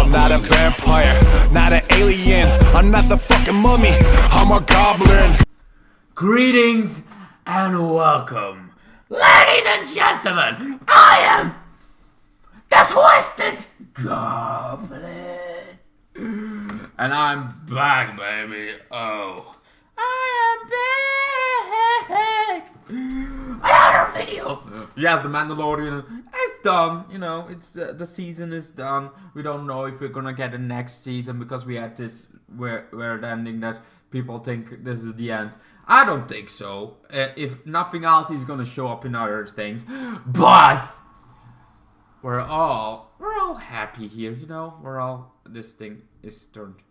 I'm not a vampire, not an alien. I'm not the fucking mummy, I'm a goblin. Greetings and welcome, ladies and gentlemen. I am the Twisted Goblin, and I'm back, baby. Oh, I am back. Another video. Yes, the Mandalorian is done. You know, it's the season is done. We don't know if we're gonna get the next season because we had this where the ending that people think this is the end. I don't think so. If nothing else, he's gonna show up in other things. But we're all happy here. You know, this thing is turned.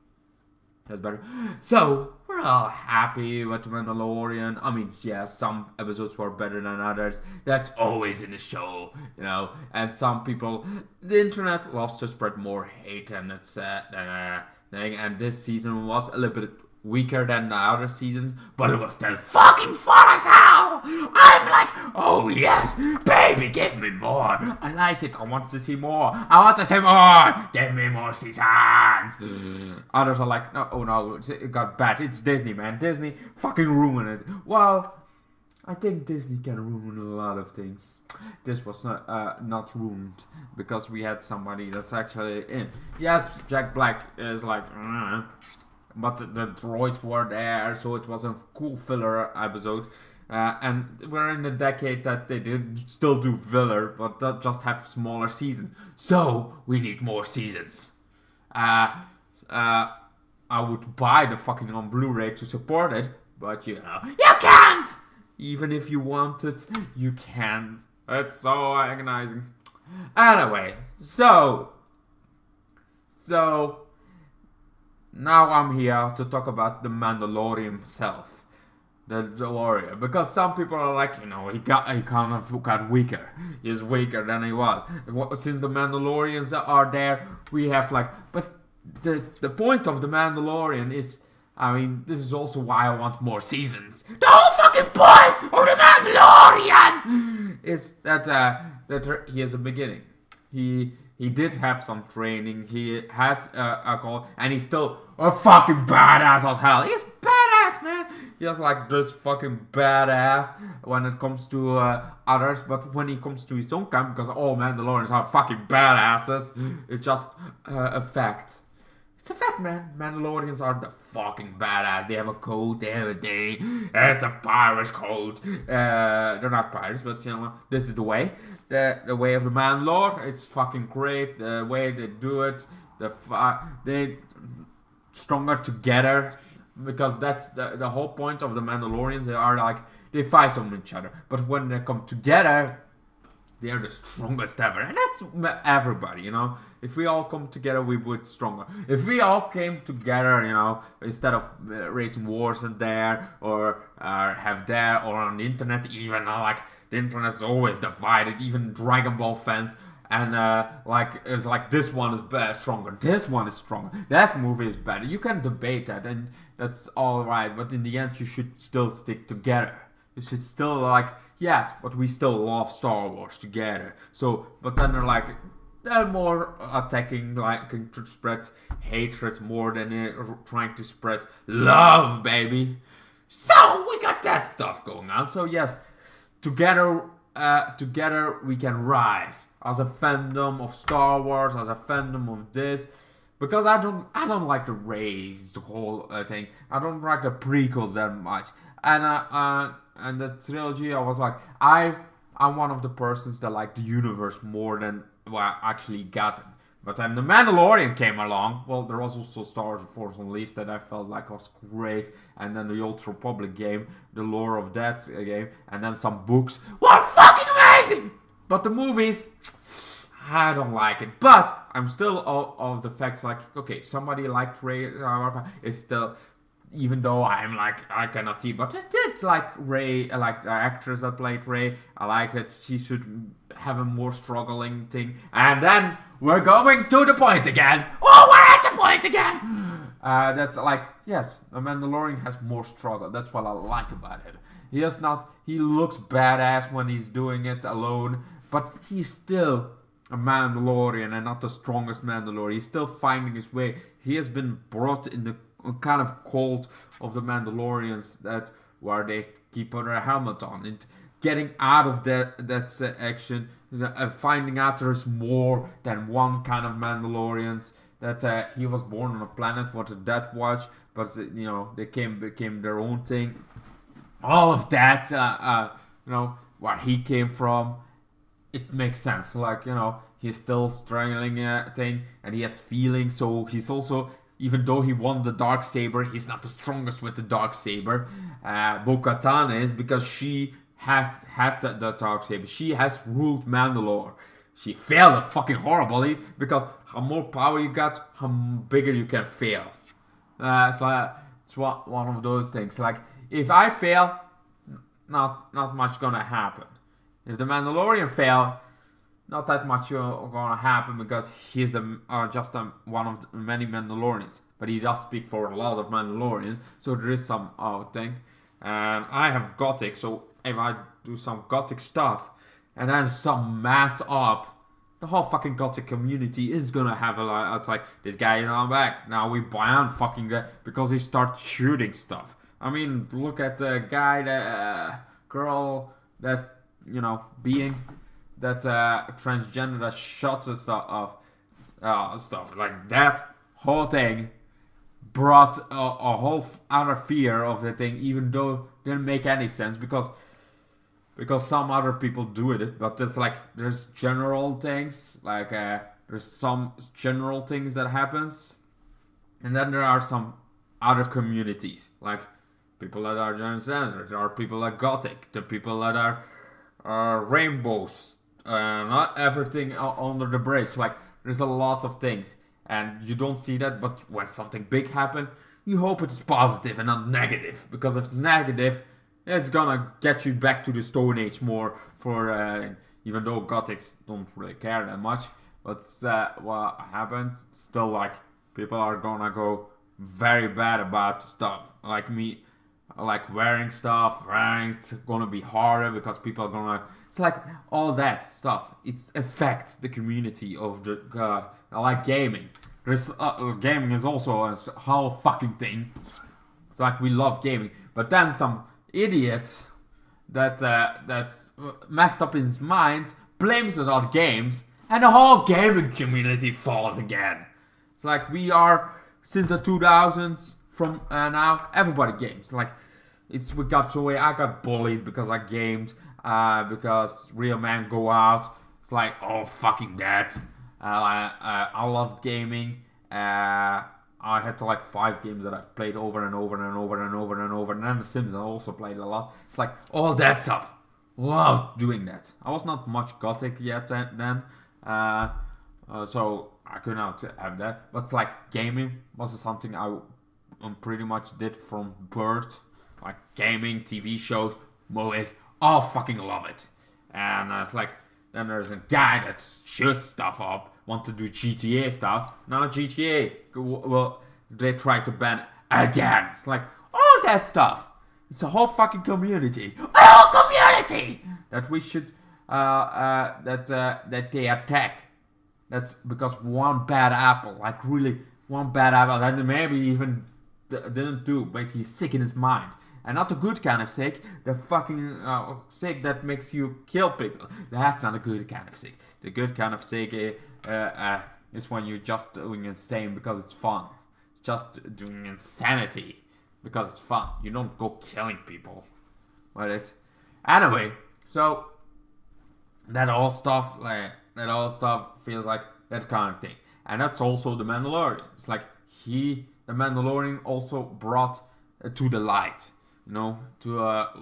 That's better. So, we're all happy with the Mandalorian. I mean, yeah, some episodes were better than others. That's always in the show, you know. And some people, the internet loves to spread more hate than it's thing. And this season was a little bit weaker than the other seasons, but it was still fucking fun as hell. I'm like, oh yes, baby, give me more. I like it. I want to see more. I want to see more. Give me more seasons. Others are like, no, oh no, it got bad. It's Disney, man. Disney fucking ruined it. Well, I think Disney can ruin a lot of things. This was not ruined because we had somebody that's actually in. Yes, Jack Black is like, but the droids were there, so it was a cool filler episode. And we're in the decade that they did still do filler, but just have smaller seasons. So we need more seasons. I would buy the fucking on Blu-ray to support it, but you know, you can't. Even if you want it, you can't. It's so agonizing. Anyway, so now I'm here to talk about the Mandalorian himself, the warrior, because some people are like, you know, he kind of got weaker. He's weaker than he was. Since the Mandalorians are there, we have like, but the point of the Mandalorian is, I mean, this is also why I want more seasons. The whole fucking point of the Mandalorian is that he has a beginning. He did have some training. He has a goal, and he's still a fucking badass as hell. He's badass, man. He's like this fucking badass when it comes to others, but when he comes to his own kind, because all Mandalorians are fucking badasses, it's just a fact. It's a fact, man. Mandalorians are the fucking badass. They have a code, they have a day. It's a pirate's code. They're not pirates, but you know, this is the way. The way of the Mandalore. It's fucking great. The way they do it. They stronger together. Because that's the whole point of the Mandalorians. They are like, they fight on each other. But when they come together, they are the strongest ever. And that's everybody, you know. If we all come together, we would stronger. If we all came together, you know, instead of raising wars in there, or have there, or on the internet even, like, the internet's always divided, even Dragon Ball fans. And, like, it's like, this one is stronger, this one is stronger, that movie is better. You can debate that, and that's alright, but in the end, you should still stick together. You should still, like, yeah, but we still love Star Wars together. So, but then they're more attacking, like, to spread hatred more than they're trying to spread love, baby. So, we got that stuff going on. So, yes, together we can rise as a fandom of Star Wars, as a fandom of this, because I don't like the Rays, the whole thing. I don't like the prequels that much, and the trilogy, I was like, I'm one of the persons that like the universe more than what I actually got it. But then the Mandalorian came along. Well, there was also Star Wars Force Unleashed that I felt like was great. And then the Old Republic game, the lore of that game, and then some books were fucking amazing! But the movies, I don't like it. But I'm still of the facts like, okay, somebody liked Rey, it's still, even though I'm like, I cannot see, but it's like Rey, I like the actress that played Rey. I like that she should have a more struggling thing. And then we're going to the point again. Oh, we're at the point again. That's like, yes, the Mandalorian has more struggle. That's what I like about it. He looks badass when he's doing it alone, but he's still a Mandalorian and not the strongest Mandalorian. He's still finding his way. He has been brought in the kind of cult of the Mandalorians that where they keep their helmet on and getting out of that action, finding out there's more than one kind of Mandalorians. That he was born on a planet what a Death Watch, but they became their own thing. All of that, where he came from, it makes sense. Like he's still struggling thing, and he has feelings. So he's also, even though he won the Darksaber, he's not the strongest with the Darksaber. Bo-Katan is, because she has had the Darksaber. She has ruled Mandalore. She failed fucking horribly, because how more power you got, how bigger you can fail. So it's one of those things. Like, if I fail, not much gonna happen. If the Mandalorian fail, not that much gonna happen, because he's just one of the many Mandalorians. But he does speak for a lot of Mandalorians, so there is some thing. And I have Gothic, so if I do some Gothic stuff and then some mass up, the whole fucking Gothic community is gonna have a lot. It's like, this guy is on back. Now we ban fucking that because he starts shooting stuff. I mean, look at the guy, girl, that, being that transgender that shots and stuff. Like, that whole thing brought a whole other fear of the thing, even though it didn't make any sense because some other people do it, but it's like there's general things, like there's some general things that happens, and then there are some other communities, like people that are transgender, there are people that Gothic, the people that are rainbows, not everything under the bridge. Like, there's a lot of things, and you don't see that, but when something big happens, you hope it's positive and not negative, because if it's negative, it's gonna get you back to the Stone Age more. For even though Gothics don't really care that much, but what happened, still, like, people are gonna go very bad about stuff. Like me, like wearing stuff, it's gonna be harder because people are gonna. It's like all that stuff. It affects the community of the. I like gaming. There's gaming is also a whole fucking thing. It's like we love gaming, but then some idiot that's messed up his mind blames it on games, and the whole gaming community falls again. It's like, we are, since the 2000s, from now, everybody games. Like, we got to where I got bullied because I gamed, because real men go out. It's like, oh, fucking that. I loved gaming. I had to, like, 5 games that I've played over and over and over and over and over. And then The Sims I also played a lot. It's like, all that stuff. Loved doing that. I was not much Gothic yet then. So I could not have that. But it's like, gaming was something I pretty much did from birth. Like, gaming, TV shows, movies, all fucking love it. And it's like, then there's a guy that shoots stuff up, want to do GTA stuff. Now GTA, well, they try to ban again. It's like, all that stuff. It's a whole fucking community. A whole community! That we should, that they attack. That's because one bad apple, like really, one bad apple, that maybe even didn't do, but he's sick in his mind. And not the good kind of sick, the fucking sick that makes you kill people. That's not a good kind of sick. The good kind of sick is when you're just doing insane because it's fun. Just doing insanity because it's fun. You don't go killing people. But anyway, so that all stuff feels like that kind of thing. And that's also the Mandalorian. It's like the Mandalorian also brought to the light. To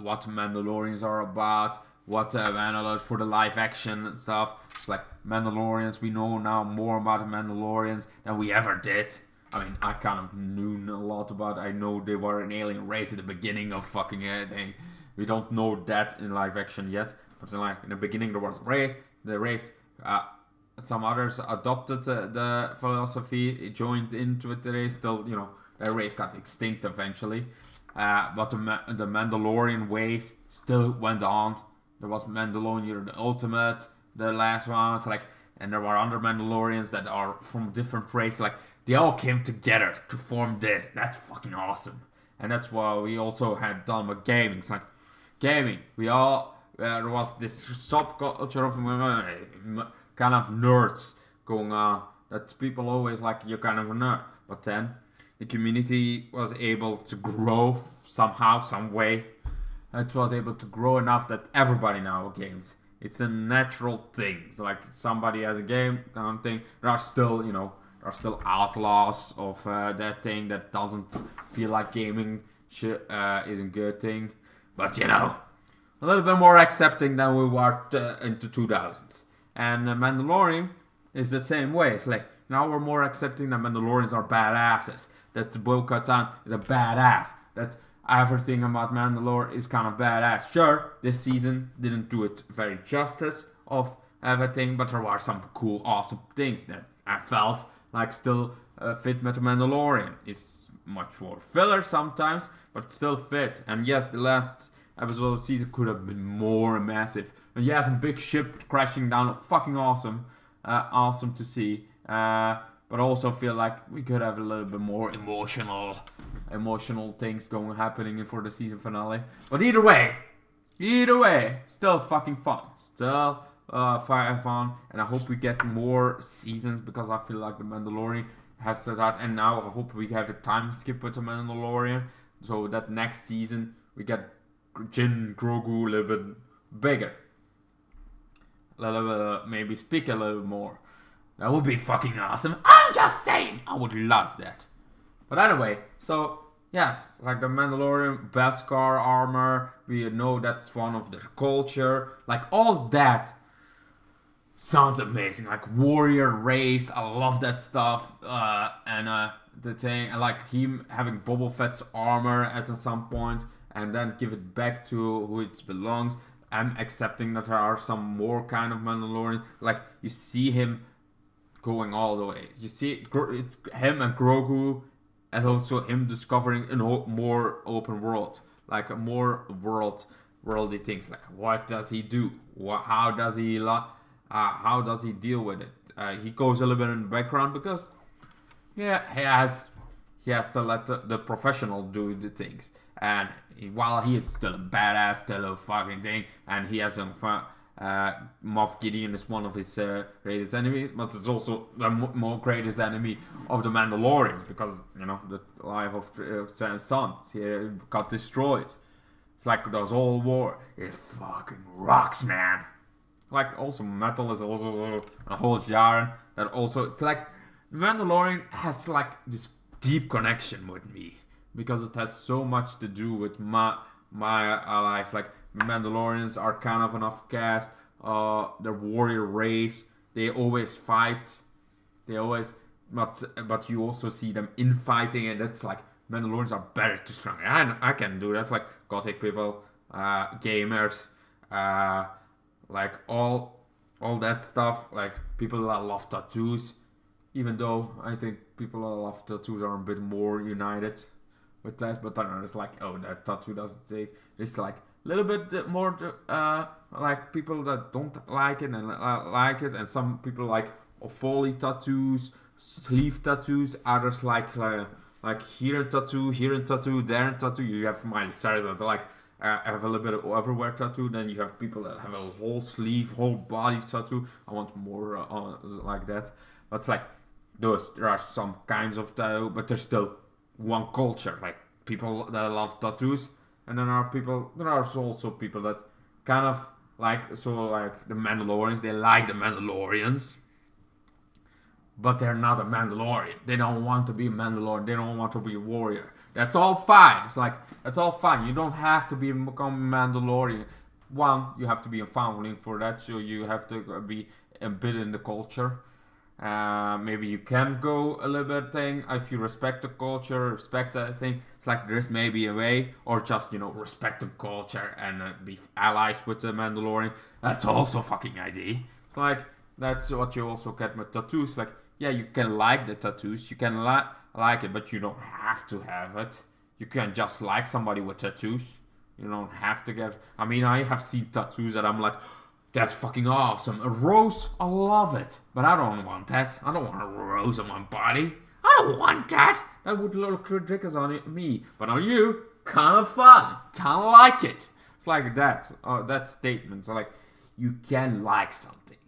what Mandalorians are about, what Mandalorians for the live action and stuff. It's like Mandalorians, we know now more about the Mandalorians than we ever did. I mean, I kind of knew a lot about. I know they were an alien race at the beginning of fucking thing. We don't know that in live action yet, but in the beginning there was a race. The race, some others adopted the philosophy, joined into it. Today, still, their race got extinct eventually. But the Mandalorian ways still went on. There was Mandalorian the Ultimate, the last one. It's like and there are other Mandalorians that are from different races. Like, they all came together to form this. That's fucking awesome. And that's why we also had done with gaming. It's like, gaming, we all, there was this subculture of kind of nerds going on. That people always like, you're kind of a nerd. But then, the community was able to grow somehow, some way. It was able to grow enough that everybody now games. It's a natural thing. It's like somebody has a game, kind of thing. There are still, outlaws of that thing that doesn't feel like gaming is a good thing. But a little bit more accepting than we were into 2000s. And Mandalorian is the same way. It's like, now we're more accepting that Mandalorians are badasses. That Bo-Katan is a badass. That everything about Mandalore is kind of badass. Sure, this season didn't do it very justice of everything, but there were some cool, awesome things that I felt like still fit with the Mandalorian. It's much more filler sometimes, but it still fits. And yes, the last episode of the season could have been more massive. And yeah, some big ship crashing down, fucking awesome. Awesome to see. But also feel like we could have a little bit more emotional things happening for the season finale. But either way, still fucking fun. Still fun. And I hope we get more seasons because I feel like the Mandalorian has to start. And now I hope we have a time skip with the Mandalorian. So that next season we get Jin Grogu a little bit bigger. A little bit, maybe speak a little more. That would be fucking awesome. I'm just saying. I would love that. But anyway, so yes, like the Mandalorian, Beskar armor, we know that's one of their culture. Like all that sounds amazing. Like warrior race, I love that stuff. And the thing, like him having Boba Fett's armor at some point, and then give it back to who it belongs. I'm accepting that there are some more kind of Mandalorian. Like you see him going all the way. You see, it's him and Grogu, and also him discovering a more open world, like a more worldy things. Like what does he do? How does he deal with it? He goes a little bit in the background because he has to let the professional do the things. And while he is still a badass, still a fucking thing, and he has some fun. Moff Gideon is one of his greatest enemies, but it's also the more greatest enemy of the Mandalorians because the life of sons got destroyed. It's like those old war. It fucking rocks, man. Like also metal is also a whole genre that also it's like the Mandalorian has like this deep connection with me because it has so much to do with my life. Like Mandalorians are kind of an off-cast. They're warrior race. They always fight. But you also see them infighting, and that's like Mandalorians are better to strong. I can do that. It's like gothic people, gamers, like all that stuff. Like people that love tattoos. Even though I think people that love tattoos are a bit more united with that, but then it's like, oh, that tattoo doesn't take. It's like a little bit more like people that don't like it and like it, and some people like foley tattoos, sleeve tattoos. Others like here a tattoo, there a tattoo. You have Miley Cyrus that like have a little bit of everywhere tattoo. Then you have people that have a whole sleeve, whole body tattoo. I want more like that. But it's like there are some kinds of tattoo, but there's still one culture. Like people that love tattoos. And then there are also people that kind of like the Mandalorians. They like the Mandalorians, but they're not a Mandalorian. They don't want to be a Mandalorian. They don't want to be a warrior. That's all fine. It's like that's all fine. You don't have to become a Mandalorian. One, you have to be a foundling for that, so you have to be embedded in the culture. Maybe you can go a little bit thing if you respect the culture, respect that thing. It's like there's maybe a way, or just respect the culture and be allies with the Mandalorian. That's also fucking ID. It's like that's what you also get with tattoos. Like yeah, you can like the tattoos, you can like it, but you don't have to have it. You can just like somebody with tattoos. You don't have to get. I mean, I have seen tattoos that I'm like, That's fucking awesome. A rose, I love it. But I don't want that. I don't want a rose on my body. I don't want that. That would look ridiculous on me. But on you, kind of fun. Kind of like it. It's like that. That statement. So like, you can like something.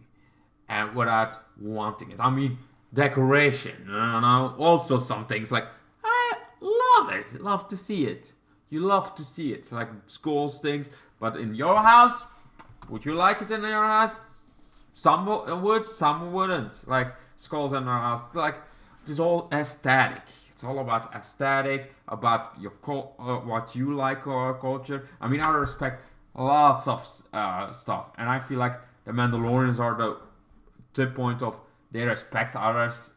And without wanting it. I mean, decoration. You know? Also some things like, I love it. Love to see it. You love to see it. Like schools things. But in your house... Would you like it in your house? Some would, some wouldn't. Like skulls in our house, like it's all aesthetic. It's all about aesthetics, about your what you like or culture. I mean, I respect lots of stuff, and I feel like the Mandalorians are the tip point of they respect others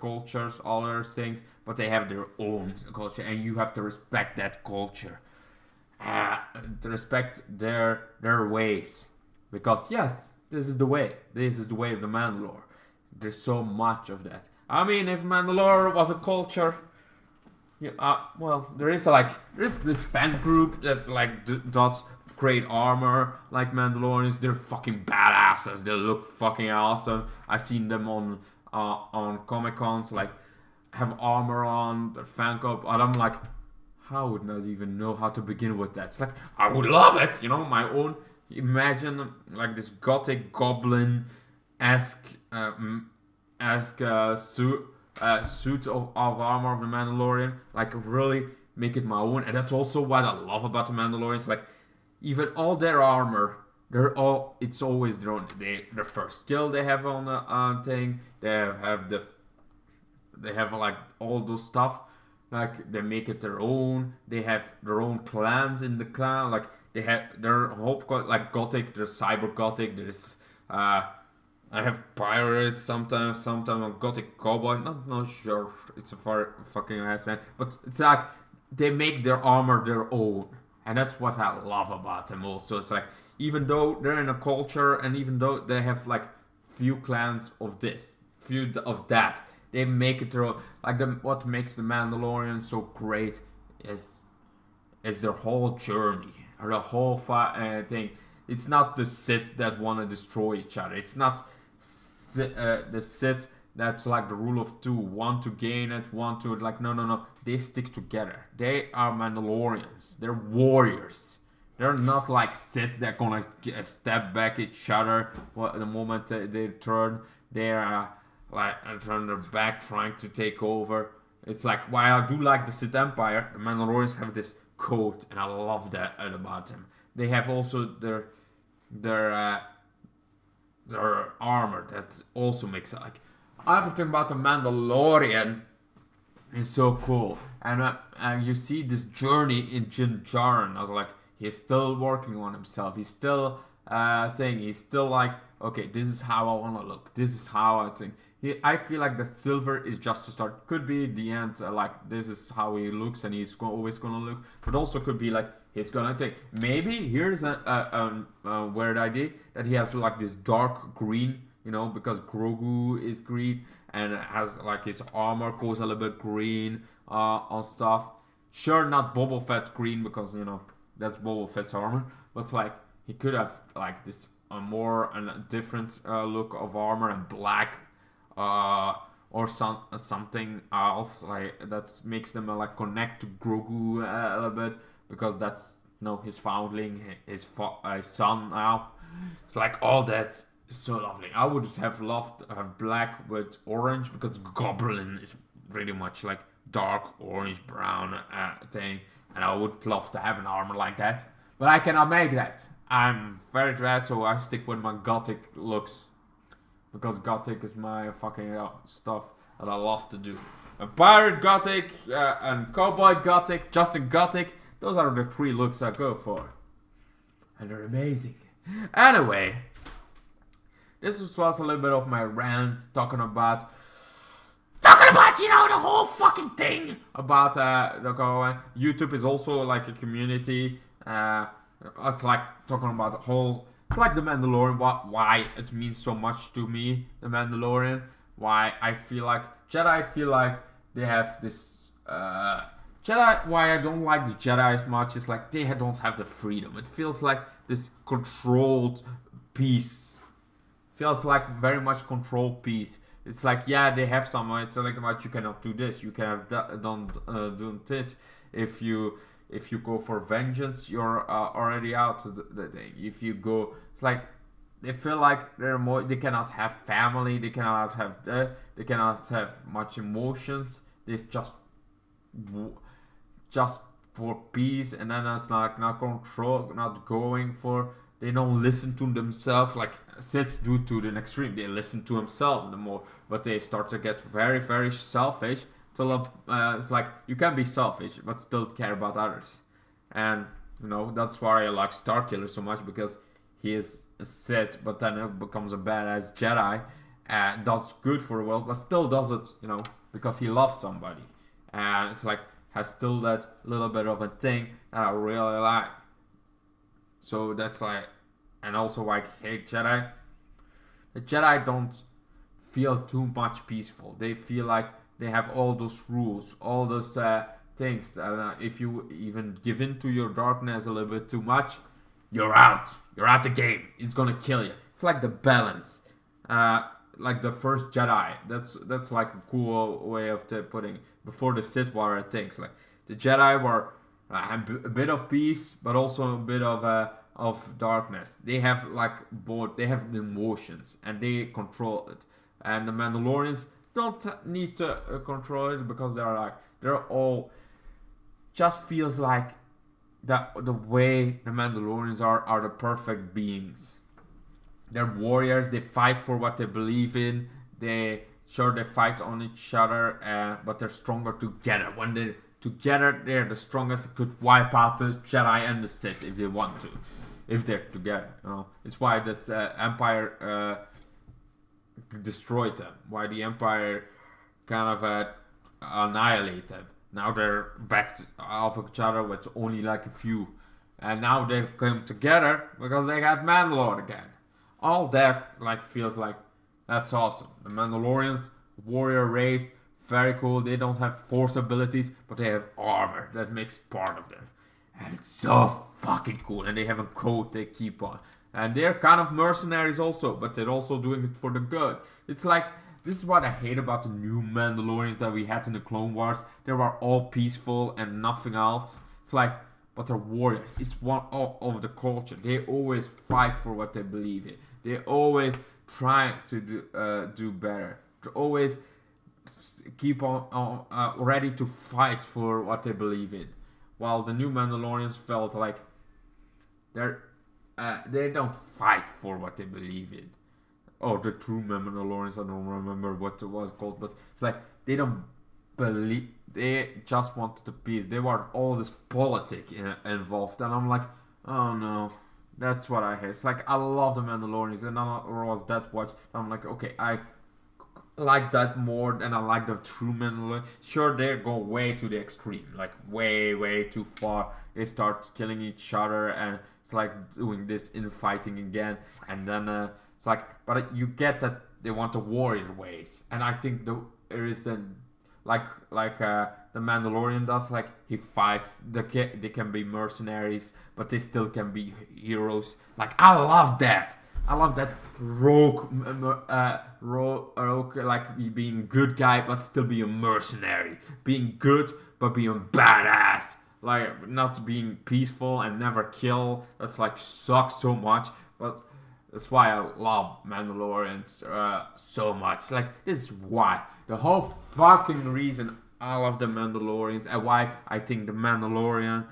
cultures, other things, but they have their own culture, and you have to respect that culture. To respect their ways, because yes, this is the way of the Mandalore. There's so much of that. I mean, if Mandalore was a culture, well, there is this fan group that like does great armor like Mandalorians. They're fucking badasses. They look fucking awesome. I've seen them on Comic Cons, like have armor on their fan club, and I'm like, I would not even know how to begin with that. It's like, I would love it, my own. Imagine like this gothic goblin-esque suit of armor of the Mandalorian. Like really make it my own. And that's also what I love about the Mandalorians. Like even all their armor, it's always their own. Their first skill they have on the thing. They have like all those stuff. Like, they make it their own. They have their own clans in the clan. Like, they have their whole, like, gothic. There's cyber gothic. There's, I have pirates sometimes a gothic cowboy. Not sure. It's a fucking accent. But it's like, they make their armor their own. And that's what I love about them also. It's like, even though they're in a culture, and even though they have, like, few clans of this, few of that, they make it their own. Like what makes the Mandalorian so great is their whole journey, or the whole thing. It's not the Sith that want to destroy each other. It's not the Sith that's like the rule of two, want to gain it, want to like no. They stick together. They are Mandalorians. They're warriors. They're not like Sith that gonna step back each other the moment they turn. They're and turn their back trying to take over. It's like, while I do like the Sith Empire, the Mandalorians have this code, and I love that about them. They have also their armor that also makes it like, everything about the Mandalorian is so cool. And you see this journey in Din Djarin. I was like, he's still working on himself. He's still he's still like, okay, this is how I want to look. This is how I think. I feel like that silver is just to start. Could be the end, like this is how he looks, and he's always gonna look. But also could be like he's gonna take. Maybe here's a weird idea that he has like this dark green, because Grogu is green, and it has like his armor goes a little bit green on stuff. Sure, not Boba Fett green because that's Boba Fett's armor, but it's like he could have like this a different look of armor and black. Or something else like that makes them like connect to Grogu a little bit, because that's his foundling, his son now. It's like all that is so lovely. I would have loved to have black with orange, because Goblin is pretty much like dark orange brown thing, and I would love to have an armor like that, but I cannot make that. I'm very bad, so I stick with my gothic looks. Because gothic is my fucking stuff that I love to do. A pirate gothic, and cowboy gothic, just a gothic. Those are the three looks I go for. And they're amazing. Anyway, this was a little bit of my rant talking about the whole fucking thing about YouTube is also like a community. It's like talking about the whole. It's like the Mandalorian, why it means so much to me, the Mandalorian. Why I feel like Jedi feel like they have this Jedi. Why I don't like the Jedi as much is like they don't have the freedom. It feels like this controlled peace. Feels like very much controlled peace. It's like, yeah, they have some. It's like, but you cannot do this. You cannot don't do this. If you go for vengeance, you're already out of the thing. If you go, it's like they feel like they're more. They cannot have family. They cannot have they cannot have much emotions. They just for peace, and then it's like not control, not going for. They don't listen to themselves like Siths do to the extreme. They listen to themselves the more, but they start to get very, very selfish. Till it's like you can be selfish but still care about others, and that's why I like Starkiller so much, because he is a Sith, but then it becomes a badass Jedi, and does good for the world, but still does it, because he loves somebody, and it's like has still that little bit of a thing that I really like. So that's like, and also like, hey, Jedi. The Jedi don't feel too much peaceful. They feel like they have all those rules, all those things. If you even give in to your darkness a little bit too much, you're out. You're out the game. It's gonna kill you. It's like the balance. Like the first Jedi. That's like a cool way of putting. Before the Sith were things, like the Jedi were a bit of peace, but also a bit of darkness. They have like both. They have emotions and they control it. And the Mandalorians don't need to control it, because they're all just feels like the way the Mandalorians are the perfect beings. They're warriors. They fight for what they believe in. They fight on each other, but they're stronger together. When they're together, they're the strongest. They could wipe out the Jedi and the Sith if they want to, if they're together. It's why this Empire destroyed them. Why the Empire kind of annihilated them. Now they're back off each other with only like a few, and now they come together because they got Mandalore again. All that like feels like that's awesome. The Mandalorians, warrior race, very cool. They don't have force abilities, but they have armor that makes part of them, and it's so fucking cool. And they have a code they keep on, and they're kind of mercenaries also, but they're also doing it for the good. It's like, this is what I hate about the new Mandalorians that we had in the Clone Wars. They were all peaceful and nothing else. It's like, but they're warriors. It's one of the culture. They always fight for what they believe in. They always try to do better. To always keep on ready to fight for what they believe in. While the new Mandalorians felt like they don't fight for what they believe in. Oh, the true Mandalorians, I don't remember what it was called, but it's like they don't believe. They just wanted the peace. They want all this politics involved, and I'm like, oh no, that's what I hate. It's like, I love the Mandalorians, and I was that watch. I'm like, okay, I like that more than I like the true Mandalorian. Sure, they go way to the extreme, like way too far. They start killing each other, and it's like doing this infighting again, and then it's like, but you get that they want the warrior ways, and I think there is a like the Mandalorian does, like he fights. They can be mercenaries, but they still can be heroes. Like, I love that. I love that rogue, like being good guy but still be a mercenary, being good but being badass, like not being peaceful and never kill. That's like sucks so much, but that's why I love Mandalorians so much. Like, this is why, the whole fucking reason I love the Mandalorians, and why I think the Mandalorian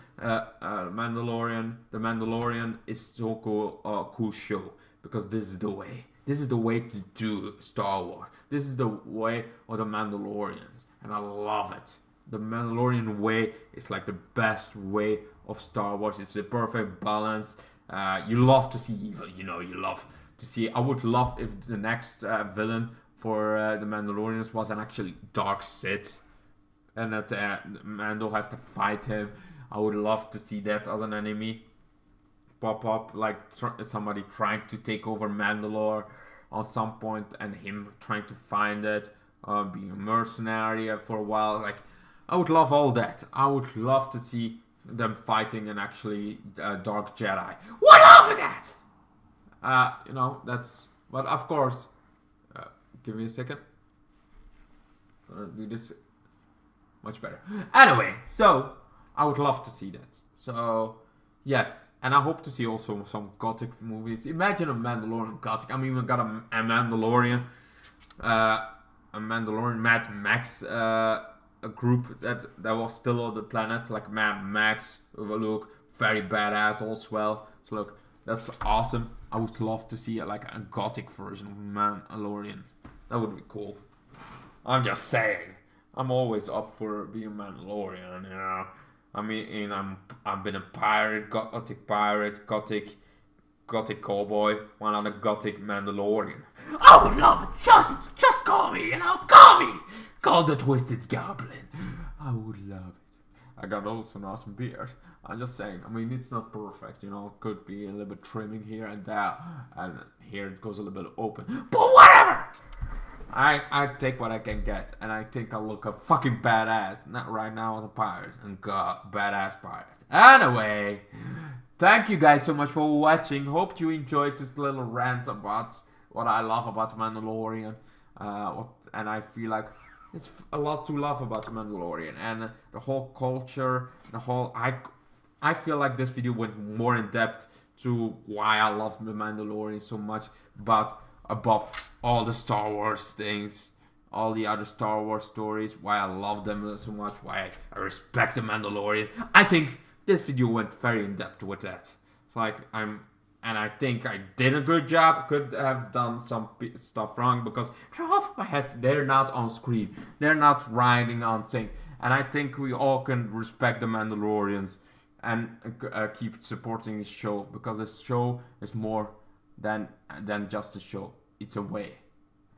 is so cool, cool show. Because this is the way. This is the way to do Star Wars. This is the way of the Mandalorians, and I love it. The Mandalorian way is like the best way of Star Wars. It's the perfect balance. You love to see evil, you love to see. I would love if the next villain for the Mandalorians was an actually dark Sith, and that Mando has to fight him. I would love to see that as an enemy pop up, like somebody trying to take over Mandalore at some point, and him trying to find it, being a mercenary for a while. Like, I would love all that. I would love to see them fighting an actually dark Jedi. What love that? You know, that's. But of course, give me a second. Do this much better. Anyway, so I would love to see that. So yes, and I hope to see also some gothic movies. Imagine a Mandalorian gothic. I mean, we got a Mandalorian, Mad Max, a group that was still on the planet, like Mad Max. Look, very badass also well. So look, that's awesome. I would love to see like a gothic version of Mandalorian. That would be cool. I'm just saying. I'm always up for being a Mandalorian, you know. I mean, I've been a pirate, gothic cowboy, one on a gothic Mandalorian. I would love it. Just call me, you know, call me. Call the Twisted Goblin. I would love it. I got also an awesome beard. I'm just saying. I mean, it's not perfect, you know. Could be a little bit trimming here and there, and here it goes a little bit open. But whatever. I take what I can get, and I think I look a fucking badass. Not right now as a pirate, and badass pirate. Anyway, thank you guys so much for watching. Hope you enjoyed this little rant about what I love about The Mandalorian. And I feel like it's a lot to love about The Mandalorian, and the whole culture, the whole. I feel like this video went more in depth to why I love The Mandalorian so much, but above all the Star Wars things, all the other Star Wars stories, why I love them so much, why I respect The Mandalorian. I think this video went very in depth with that. It's like I think I did a good job. Could have done some stuff wrong because off my head, they're not on screen, they're not riding on thing, and I think we all can respect The Mandalorians and keep supporting this show, because this show is more than just a show. It's a way,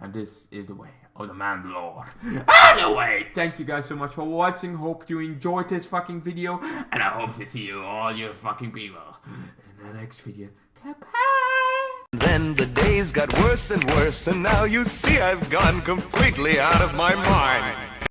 and this is the way of the Mandalore. Anyway, thank you guys so much for watching. Hope you enjoyed this fucking video, and I hope to see you all, you fucking people, in the next video. Goodbye. Then the days got worse and worse, and now you see I've gone completely out of my mind.